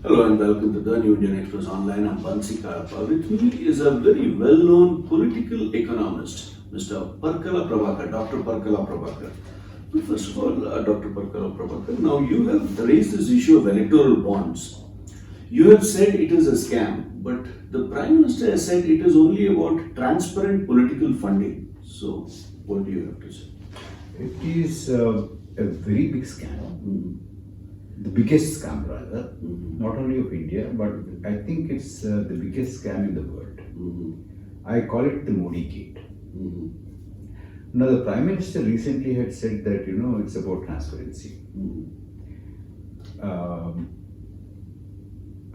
Hello and welcome to the New Indian Express Online. I'm Bancy Kalapa. With me is a very well-known political economist, Mr. Parkala Prabhakar, Dr. Parkala Prabhakar. Well, first of all, Dr. Parkala Prabhakar, now you have raised this issue of electoral bonds. You have said it is a scam, but the Prime Minister has said it is only about transparent political funding. So, what do you have to say? It is a very big scam. The biggest scam rather, not only of India, but I think it's the biggest scam in the world. I call it the Modi gate. Now the Prime Minister recently had said that, it's about transparency. I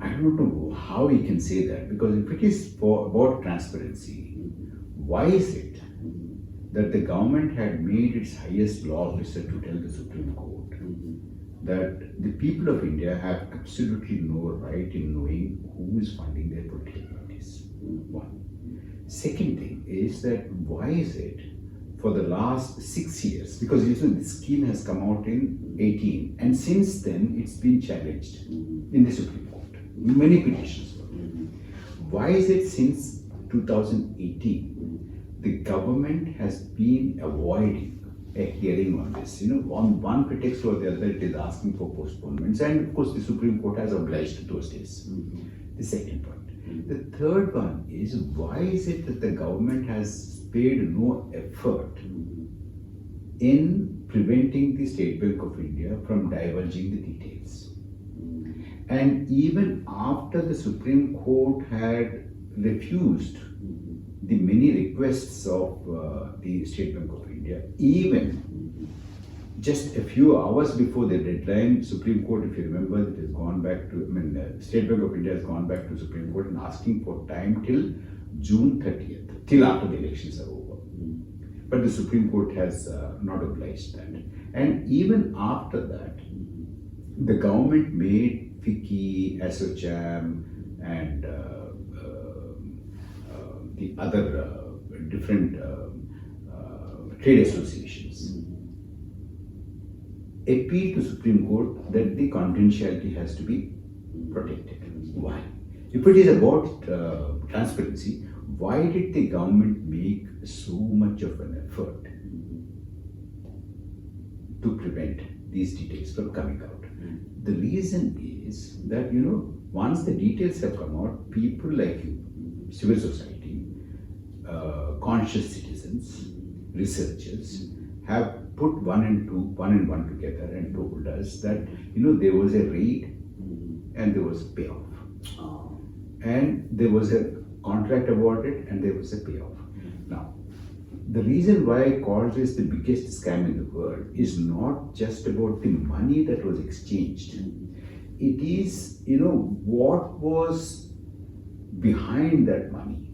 don't know how he can say that, because if it is about transparency, why is it that the government had made its highest law officer to tell the Supreme Court that the people of India have absolutely no right in knowing who is funding their political parties? One. Second thing is that why is it for the last 6 years, because the scheme has come out in 18 and since then it's been challenged in the Supreme Court. Many petitions were. Why is it since 2018 the government has been avoiding a hearing on this? On one pretext or the other, it is asking for postponements, and of course, the Supreme Court has obliged those days. The second point. The third one is, why is it that the government has spared no effort in preventing the State Bank of India from divulging the details? And even after the Supreme Court had refused the many requests of the State Bank of India, even just a few hours before the deadline, Supreme Court, if you remember, it has gone back to, State Bank of India has gone back to Supreme Court and asking for time till June 30th, till after the elections are over. But the Supreme Court has not obliged that. And even after that, the government made FICCI, ASSOCHAM, and the other different trade associations appeal to Supreme Court that the confidentiality has to be protected. Why? If it is about transparency, why did the government make so much of an effort to prevent these details from coming out? The reason is that, once the details have come out, people like you, civil society, conscious citizens, researchers, have put one and one together and told us that, there was a raid and there was a payoff. And there was a contract awarded and there was a payoff. Now, the reason why I call this the biggest scam in the world is not just about the money that was exchanged. It is, what was behind that money.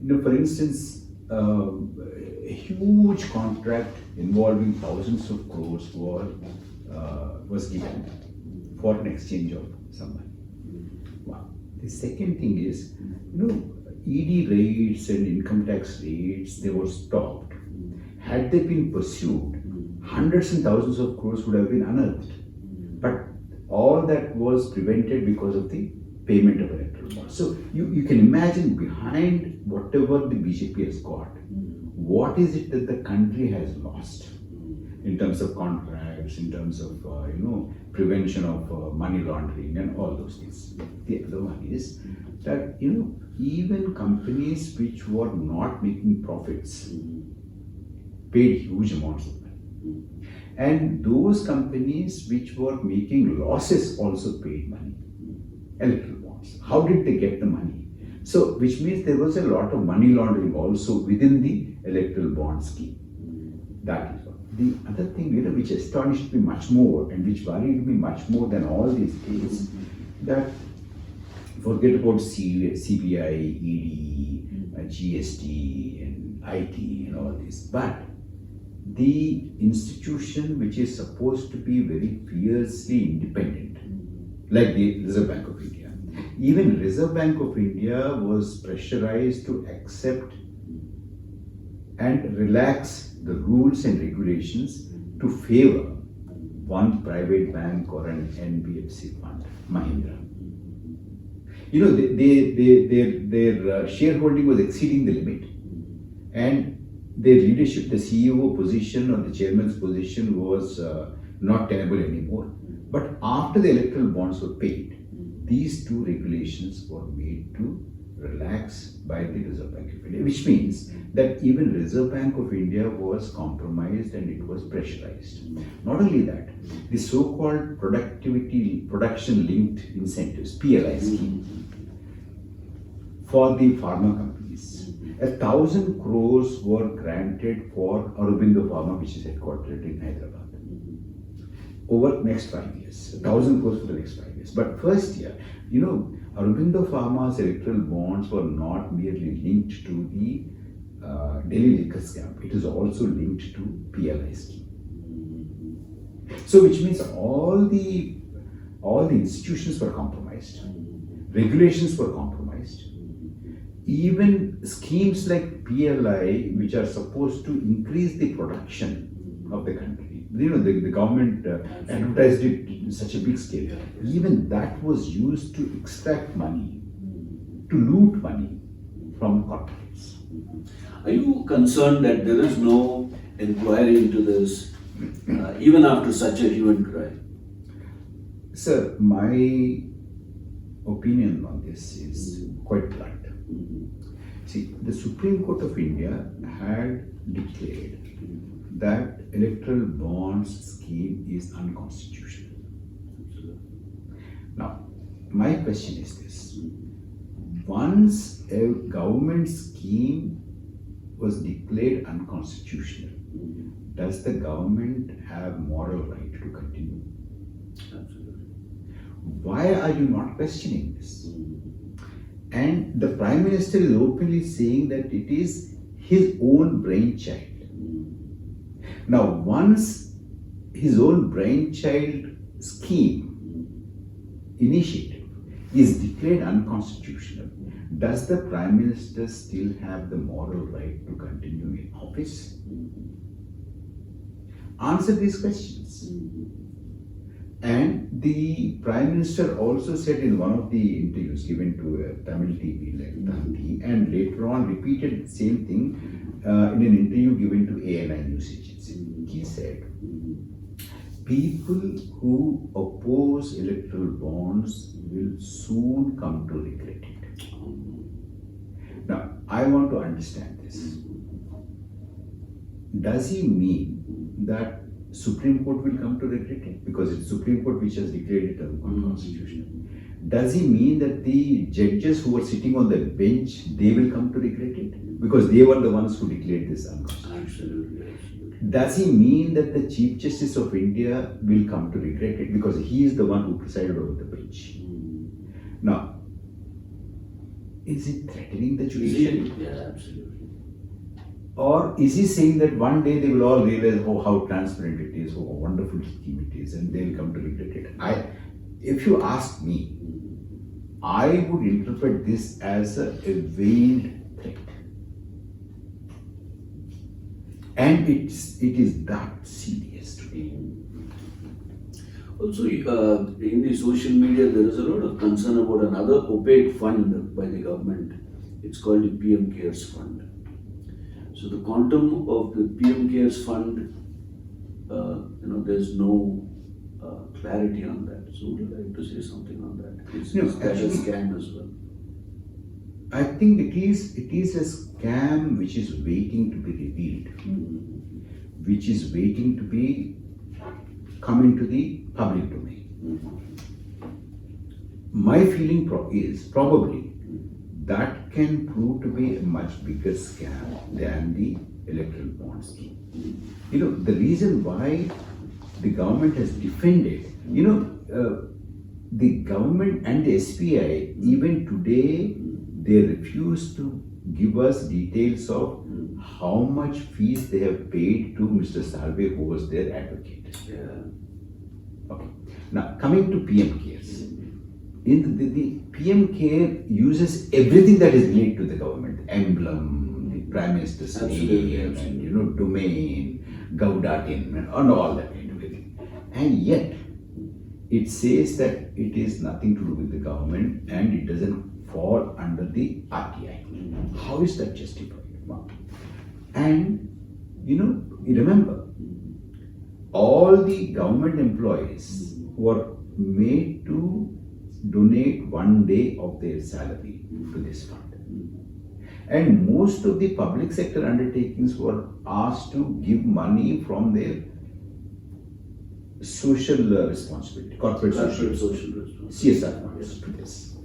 For instance, a huge contract involving thousands of crores was given for an exchange of some money. Wow. The second thing is, ED raids and income tax raids, they were stopped. Had they been pursued, hundreds and thousands of crores would have been unearthed. But all that was prevented because of the payment of electoral bonds. So you can imagine behind whatever the BJP has got, what is it that the country has lost in terms of contracts, in terms of prevention of money laundering and all those things. The other one is that even companies which were not making profits paid huge amounts of money, and those companies which were making losses also paid money, electoral bonds. How did they get the money? So, which means there was a lot of money laundering also within the electoral bond scheme. That is one. The other thing, which astonished me much more and which worried me much more than all these is that, forget about CBI, ED, GST, and IT and all this, but the institution which is supposed to be very fiercely independent, like the Reserve Bank of India. Even Reserve Bank of India was pressurized to accept and relax the rules and regulations to favor one private bank or an NBFC fund, Mahindra. their shareholding was exceeding the limit, and their leadership, the CEO position or the chairman's position was not tenable anymore. But after the electoral bonds were paid, these two regulations were made to relax by the Reserve Bank of India, which means that even Reserve Bank of India was compromised and it was pressurized. Not only that, the so-called production-linked incentives, PLI scheme, for the pharma companies, 1,000 crores were granted for Aurobindo Pharma, which is headquartered in Hyderabad, over next 5 years. 1,000 crores for the next 5 years. But first year, Aurobindo Pharma's electoral bonds were not merely linked to the Delhi liquor scam. It is also linked to PLI scheme. So, which means all the institutions were compromised, regulations were compromised. Even schemes like PLI, which are supposed to increase the production of the country, the government advertised it in such a big scale. Even that was used to extract money, to loot money from corporates. Are you concerned that there is no inquiry into this, even after such a hue and cry? Sir, my opinion on this is quite blunt. See, the Supreme Court of India had declared that electoral bonds scheme is unconstitutional. Now, my question is this. Once a government scheme was declared unconstitutional, does the government have moral right to continue? Absolutely. Why are you not questioning this? And the Prime Minister is openly saying that it is his own brainchild. Now, once his own brainchild scheme, initiative, is declared unconstitutional, does the Prime Minister still have the moral right to continue in office? Answer these questions. And the Prime Minister also said in one of the interviews given to a Tamil TV like Tanti, and later on repeated the same thing in an interview given to ANI News Agency. He said, people who oppose electoral bonds will soon come to regret it. Now, I want to understand this. Does he mean that Supreme Court will come to regret it? Because it's Supreme Court which has declared it unconstitutional. Does he mean that the judges who were sitting on the bench, they will come to regret it? Because they were the ones who declared this unconstitutional. Absolutely. Does he mean that the Chief Justice of India will come to regret it? Because he is the one who presided over the bench. Now, is it threatening the judiciary? Yeah, absolutely. Or is he saying that one day they will all realize how transparent it is, how wonderful scheme it is, and they will come to regret it? If you ask me, I would interpret this as a veiled threat. And it is that serious today. Also, in the social media, there is a lot of concern about another opaque fund by the government. It's called the PM Cares Fund. So the quantum of the PM Cares Fund, there's no clarity on that. So would you like to say something on that? Is that a scam as well? I think it is a scam which is waiting to be revealed, which is waiting to be come into the public domain. My feeling is probably that can prove to be a much bigger scam than the electoral bond scheme. The reason why the government has defended, the government and the SBI, even today, they refuse to give us details of how much fees they have paid to Mr. Salve, who was their advocate. Yeah. Okay. Now, coming to PM Cares. The PM Care uses everything that is related to the government, emblem, the Prime Minister's name, and domain, Gaudatin, and all that kind of thing. And yet, it says that it is nothing to do with the government and it doesn't fall under the RTI. How is that justified? And remember, all the government employees were made to donate 1 day of their salary to this fund. And most of the public sector undertakings were asked to give money from their social responsibility, corporate social responsibility, CSR funds to this.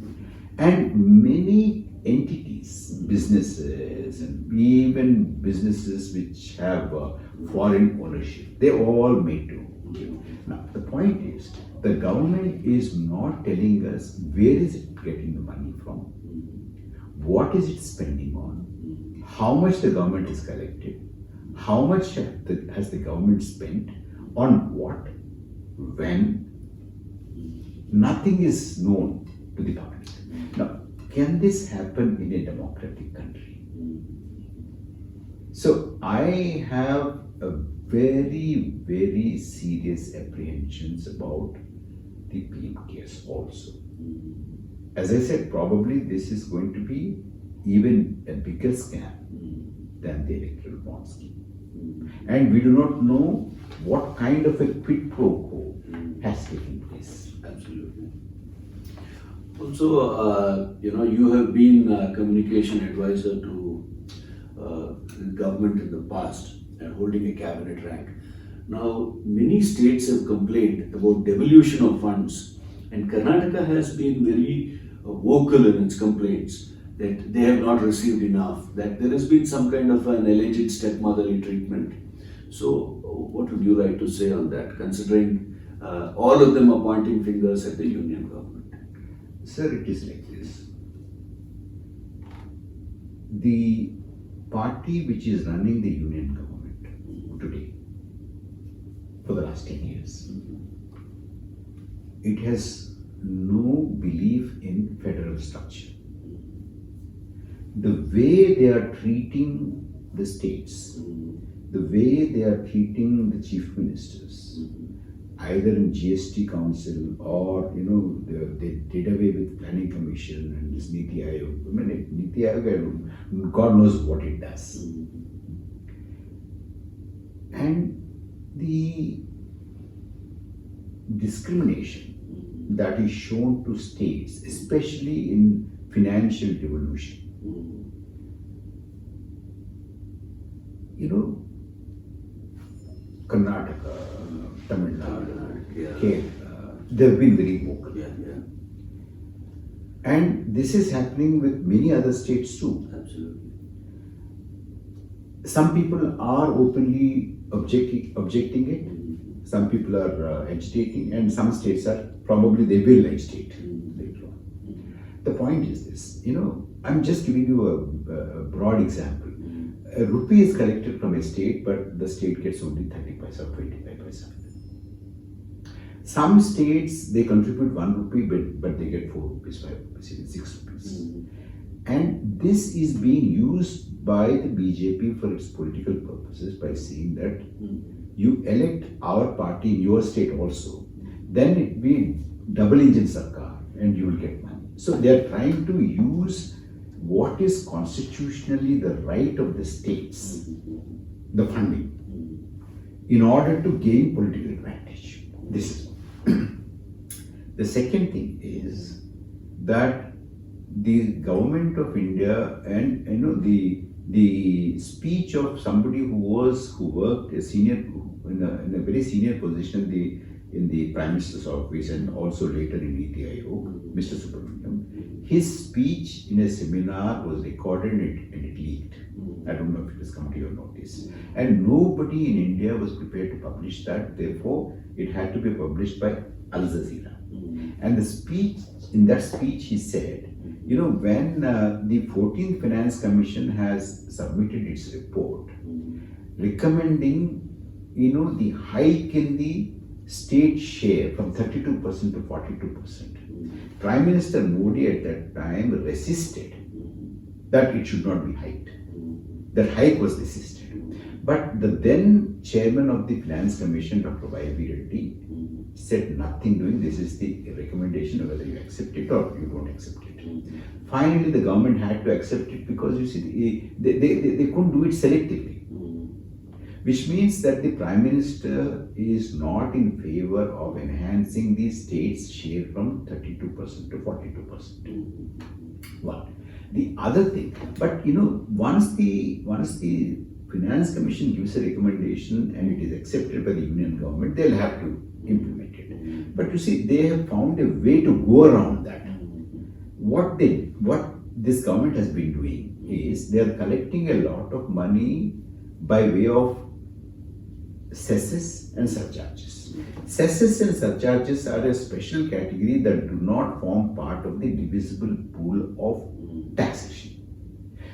And many entities, businesses, and even businesses which have foreign ownership, they all made to give. Now, the point is, the government is not telling us where is it getting the money from, what is it spending on, how much the government has collected, how much has the government spent, on what, when. Nothing is known to the public. Now, can this happen in a democratic country? So I have a very, very serious apprehensions about the PM case also. As I said, probably this is going to be even a bigger scam than the electoral bond scheme. And we do not know what kind of a quid pro quo has taken place. Absolutely. Also, you have been a communication advisor to the government in the past and holding a cabinet rank. Now, many states have complained about devolution of funds, and Karnataka has been very vocal in its complaints that they have not received enough, that there has been some kind of an alleged stepmotherly treatment. So, what would you like to say on that, considering all of them are pointing fingers at the union government? Sir, it is like this. The party which is running the union government today, for the last 10 years, it has no belief in federal structure. The way they are treating the states, the way they are treating the chief ministers, either in GST Council or they did away with Planning Commission and this Niti Aayog. I mean, Niti Aayog, God knows what it does. And the discrimination that is shown to states, especially in financial devolution. Karnataka, Tamil Nadu, Kerala, they have been very vocal. And this is happening with many other states too. Absolutely. Some people are openly objecting it, some people are agitating, and some states are probably they will agitate later on. The point is this, I'm just giving you a broad example. A rupee is collected from a state, but the state gets only 30 paisa or 25 paisa. Some states, they contribute 1 rupee, but they get 4 rupees, 5 rupees, even 6 rupees. And this is being used by the BJP for its political purposes by saying that you elect our party in your state also, then it will be double engine sarkar and you will get money. So they are trying to use what is constitutionally the right of the states, the funding, in order to gain political advantage. This is the second thing is that the government of India and the speech of somebody who worked a senior in a very senior position in the Prime Minister's office and also later in Niti Aayog, Mr. Subramaniam, his speech in a seminar was recorded and it leaked. I don't know if it has come to your notice. And nobody in India was prepared to publish that. Therefore, it had to be published by Al Jazeera. And in that speech he said, when the 14th Finance Commission has submitted its report recommending, the hike in the state share from 32% to 42%, Prime Minister Modi at that time resisted that it should not be hiked. That hike was resisted. But the then chairman of the Finance Commission, Dr. Y.V. Reddy, said nothing doing. This is the recommendation, whether you accept it or you don't accept it. Finally, the government had to accept it because you see, they couldn't do it selectively. Which means that the Prime Minister is not in favor of enhancing the state's share from 32% to 42%. One. The other thing, but once the Finance Commission gives a recommendation and it is accepted by the Union government, they'll have to implement it. But you see, they have found a way to go around that. What this government has been doing is they are collecting a lot of money by way of cesses and surcharges. Cesses and surcharges are a special category that do not form part of the divisible pool of taxation.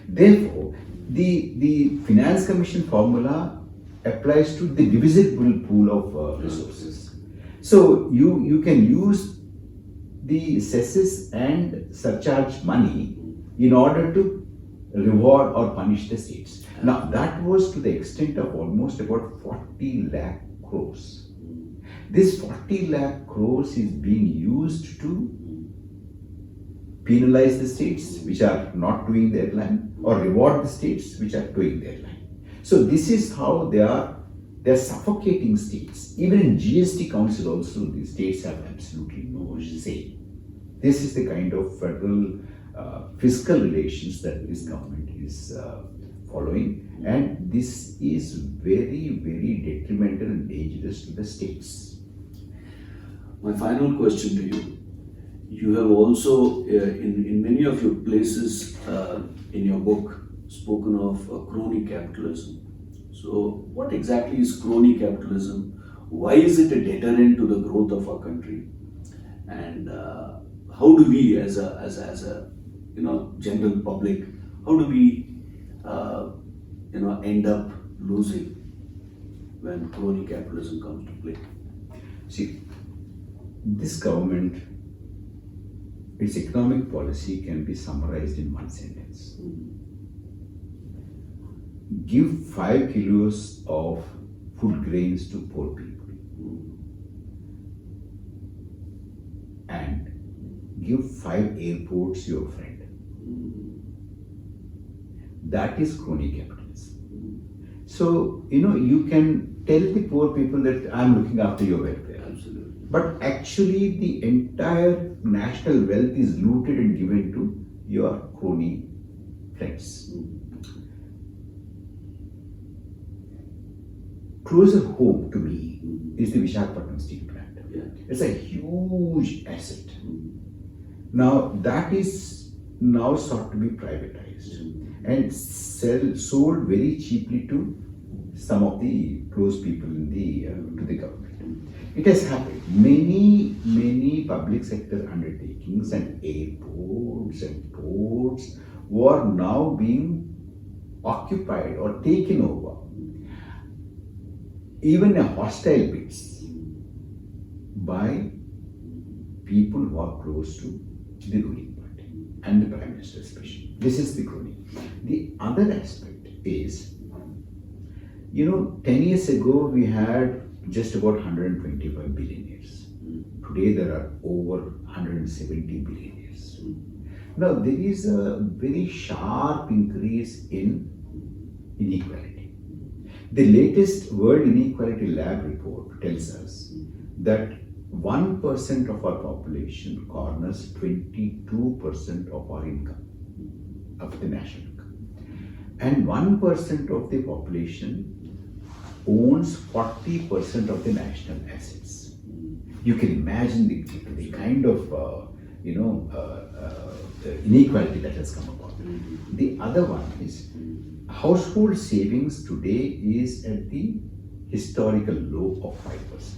Therefore, the Finance Commission formula applies to the divisible pool of resources. So you can use the cesses and surcharge money in order to reward or punish the states. Now that was to the extent of almost about 40 lakh crores. This 40 lakh crores is being used to penalize the states which are not doing their line or reward the states which are doing their line. So this is how they are suffocating states. Even in GST Council also, the states have absolutely no say. This is the kind of federal fiscal relations that this government is following, and this is very, very detrimental and dangerous to the states. My final question to you. You have also, in many of your places in your book, spoken of crony capitalism. So, what exactly is crony capitalism? Why is it a deterrent to the growth of our country? And how do we, as a general public, how do we end up losing when crony capitalism comes to play? See, this government, its economic policy can be summarized in one sentence. Give 5 kilos of food grains to poor people and give 5 airports to your friend. That is crony capitalism. So, you can tell the poor people that I'm looking after your welfare. Absolutely. But actually, the entire national wealth is looted and given to your crony friends. Closer home to me is the Visakhapatnam Steel Plant. Yeah. It's a huge asset. Now, that is now sought to be privatized and sold very cheaply to some of the close people in to the government. It has happened. Many public sector undertakings and airports and ports were now being occupied or taken over, even a hostile bids, by people who are close to the ruling party and the Prime Minister especially. This is the crony. The other aspect is, 10 years ago we had just about 125 billionaires. Today there are over 170 billionaires. Now there is a very sharp increase in inequality. The latest World Inequality Lab report tells us that 1% of our population corners 22% of our income, of the national income. And 1% of the population owns 40% of the national assets. You can imagine the kind of inequality that has come about. The other one is household savings today is at the historical low of 5%.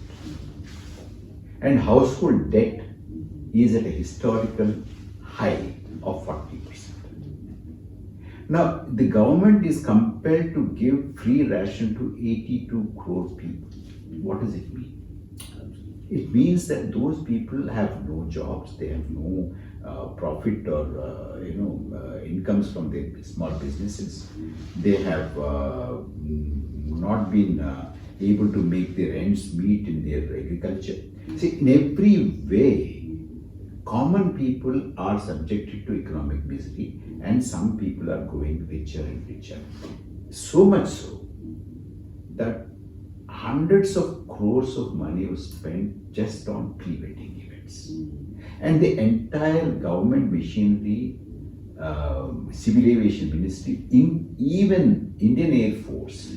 And household debt is at a historical high of 40%. Now, the government is compelled to give free ration to 82 crore people. What does it mean? It means that those people have no jobs, they have no profit or incomes from their small businesses. They have not been able to make their ends meet in their agriculture. See, in every way, common people are subjected to economic misery, and some people are growing richer and richer. So much so that hundreds of crores of money was spent just on pre-wedding events. And the entire government machinery, civil aviation ministry, even Indian Air Force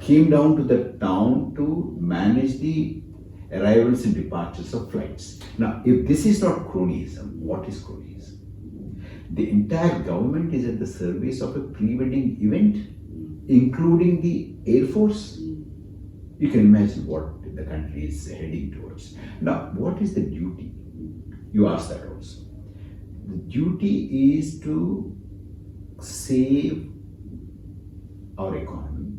came down to the town to manage the arrivals and departures of flights. Now, if this is not cronyism, what is cronyism? The entire government is at the service of a pre-wedding event, including the Air Force. You can imagine what the country is heading towards. Now, what is the duty? You asked that also. The duty is to save our economy,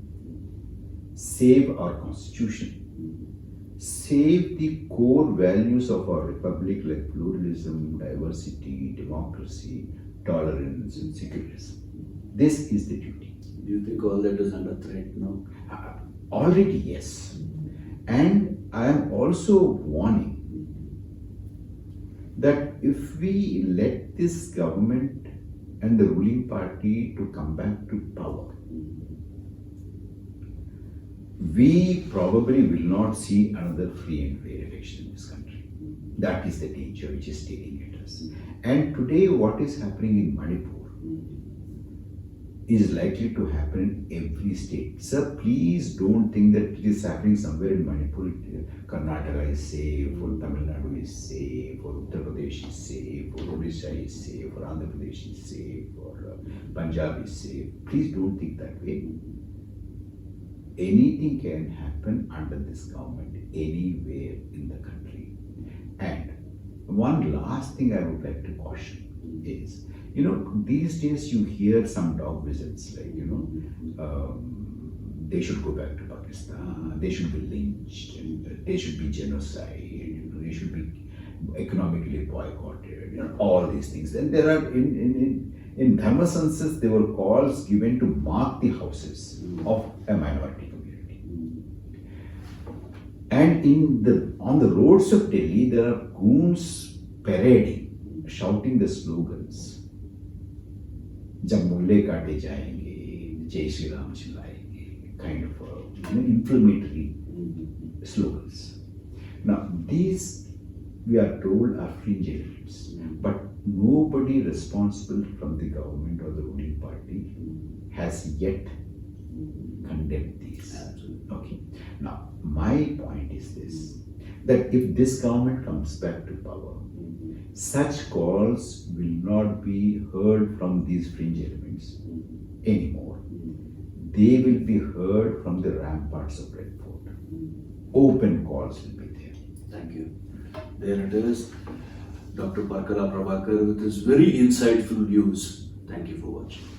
save our constitution, save the core values of our republic like pluralism, diversity, democracy, tolerance, and secularism. This is the duty. Do you think all that is under threat now? Already, yes. And I am also warning that if we let this government and the ruling party to come back to power, we probably will not see another free and fair election in this country. That is the danger which is staring at us. And today what is happening in Manipur is likely to happen in every state. Sir, please don't think that it is happening somewhere in Manipur. Karnataka is safe, or Tamil Nadu is safe, or Uttar Pradesh is safe, or Odisha is safe, or Andhra Pradesh is safe, or Punjab is safe. Please don't think that way. Anything can happen under this government, anywhere in the country. And one last thing I would like to caution is, these days you hear some dog visits like, they should go back to Pakistan, they should be lynched, and they should be genocide, they should be economically boycotted, all these things. Then there are, in Dharma census, there were calls given to mark the houses of a minority community. And on the roads of Delhi, there are goons parading, shouting the slogans. जब मुल्ले काटे जाएंगे, जय Shri Ram चिल्लाएंगे, kind of inflammatory slogans. Now these, we are told, are fringe elements, but nobody responsible from the government or the ruling party has yet condemned these. Absolutely. Okay. Now my point is this, that if this government comes back to power, such calls will not be heard from these fringe elements anymore. They will be heard from the ramparts of Red Fort. Open calls will be there. Thank you. There it is. Dr. Parkala Prabhakar with his very insightful views. Thank you for watching.